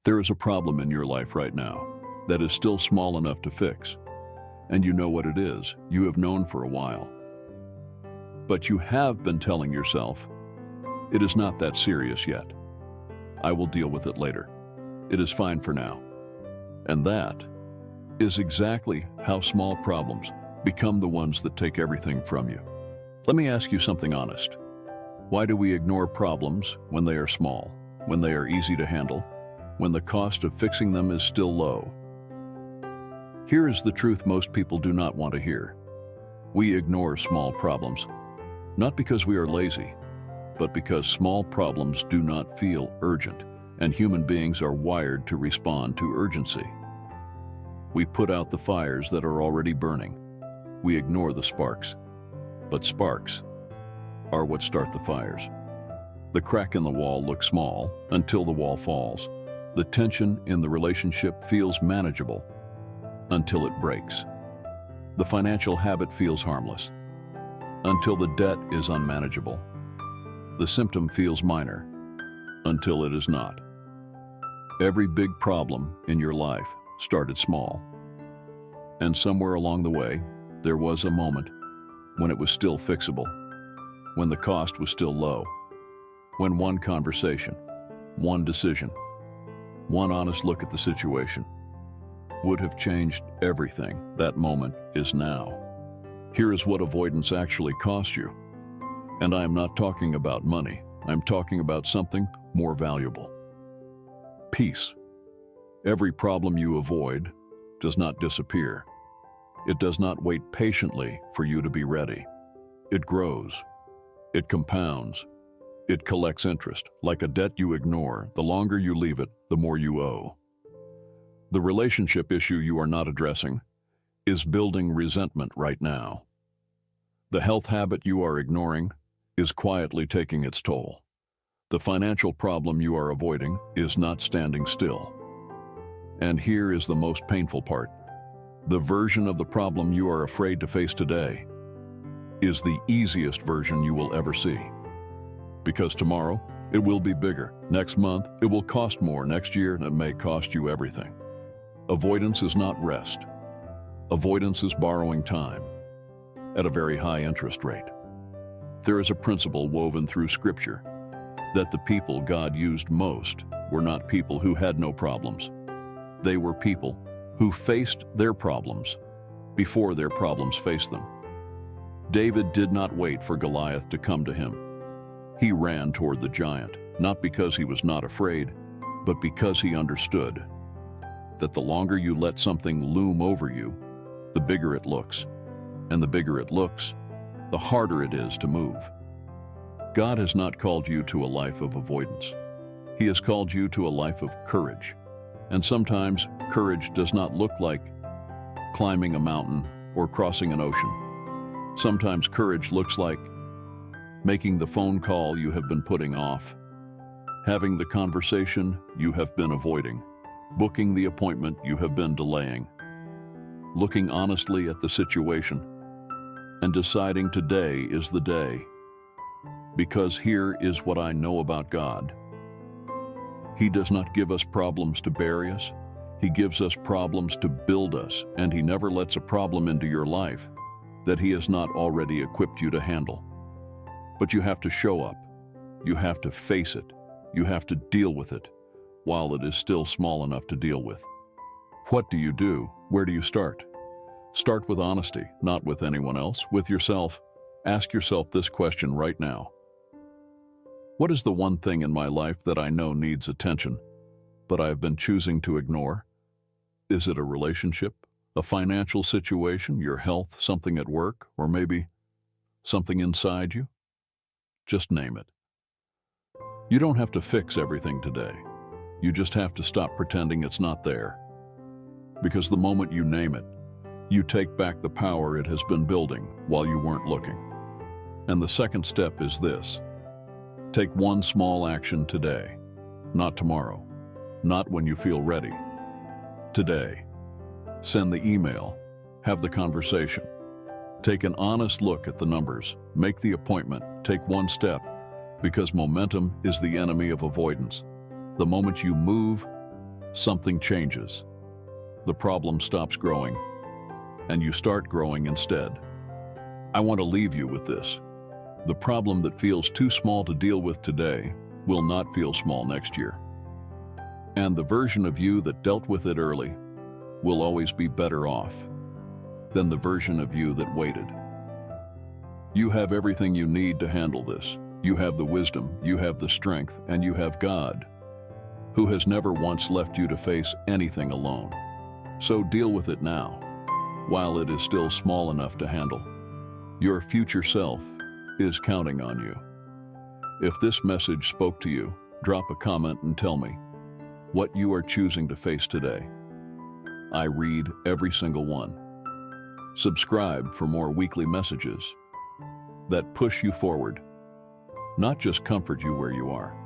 There is a problem in your life right now that is still small enough to fix, and you know what it is. You have known for a while. But you have been telling yourself, it is not that serious yet. I will deal with it later. It is fine for now. And that is exactly how small problems become the ones that take everything from you. Let me ask you something honest. Why do we ignore problems when they are small, when they are easy to handle, when the cost of fixing them is still low? Here is the truth most people do not want to hear. We ignore small problems, not because we are lazy, but because small problems do not feel urgent, and human beings are wired to respond to urgency. We put out the fires that are already burning. We ignore the sparks, but sparks are what start the fires. The crack in the wall looks small until the wall falls. The tension in the relationship feels manageable until it breaks. The financial habit feels harmless until the debt is unmanageable. The symptom feels minor until it is not. Every big problem in your life started small. And somewhere along the way, there was a moment when it was still fixable, when the cost was still low, when one conversation, one decision, one honest look at the situation would have changed everything. That moment is now. Here is what avoidance actually costs you. And I am not talking about money. I'm talking about something more valuable. Peace. Every problem you avoid does not disappear. It does not wait patiently for you to be ready. It grows. It compounds. It collects interest. Like a debt you ignore, the longer you leave it, the more you owe. The relationship issue you are not addressing is building resentment right now. The health habit you are ignoring is quietly taking its toll. The financial problem you are avoiding is not standing still. And here is the most painful part. The version of the problem you are afraid to face today is the easiest version you will ever see. Because tomorrow, it will be bigger. Next month, it will cost more. Next year, it may cost you everything. Avoidance is not rest. Avoidance is borrowing time at a very high interest rate. There is a principle woven through Scripture that the people God used most were not people who had no problems. They were people who faced their problems before their problems faced them. David did not wait for Goliath to come to him. He ran toward the giant, not because he was not afraid, but because he understood that the longer you let something loom over you, the bigger it looks. And the bigger it looks, the harder it is to move. God has not called you to a life of avoidance. He has called you to a life of courage. And sometimes courage does not look like climbing a mountain or crossing an ocean. Sometimes courage looks like making the phone call you have been putting off, having the conversation you have been avoiding, booking the appointment you have been delaying, looking honestly at the situation, and deciding today is the day. Because here is what I know about God. He does not give us problems to bury us. He gives us problems to build us, and He never lets a problem into your life that He has not already equipped you to handle. But you have to show up. You have to face it. You have to deal with it while it is still small enough to deal with. What do you do? Where do you start? Start with honesty, not with anyone else, with yourself. Ask yourself this question right now. What is the one thing in my life that I know needs attention, but I have been choosing to ignore? Is it a relationship, a financial situation, your health, something at work, or maybe something inside you? Just name it. You don't have to fix everything today. You just have to stop pretending it's not there. Because the moment you name it, you take back the power it has been building while you weren't looking. And the second step is this. Take one small action today, not tomorrow, not when you feel ready. Today. Send the email, have the conversation. Take an honest look at the numbers, make the appointment, take one step, because momentum is the enemy of avoidance. The moment you move, something changes. The problem stops growing, and you start growing instead. I want to leave you with this. The problem that feels too small to deal with today will not feel small next year. And the version of you that dealt with it early will always be better off than the version of you that waited. You have everything you need to handle this. You have the wisdom, you have the strength, and you have God, who has never once left you to face anything alone. So deal with it now, while it is still small enough to handle. Your future self is counting on you. If this message spoke to you, drop a comment and tell me what you are choosing to face today. I read every single one. Subscribe for more weekly messages that push you forward, not just comfort you where you are.